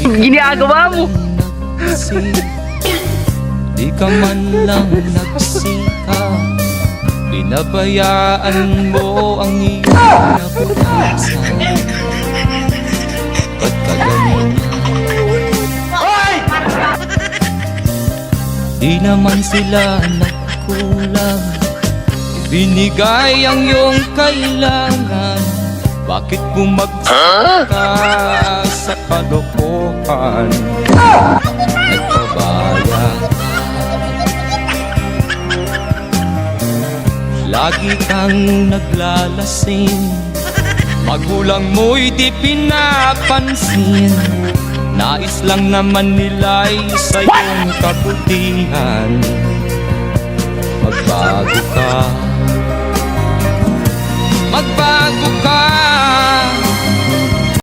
Ginagawa mo. Di ka man lang nagsikap, pinabayaan mo ang iyong nabukasan. Ba't ka ganyan? Di naman sila nagkulang, ibinigay ang iyong kailangan. Bakit bumagsak ka sa kalokohan? Nagpabaya ka, lagi kang naglalasing, magulang mo'y di pinapansin. Nais lang naman nila'y sa iyong kabutihan. Magbago ka,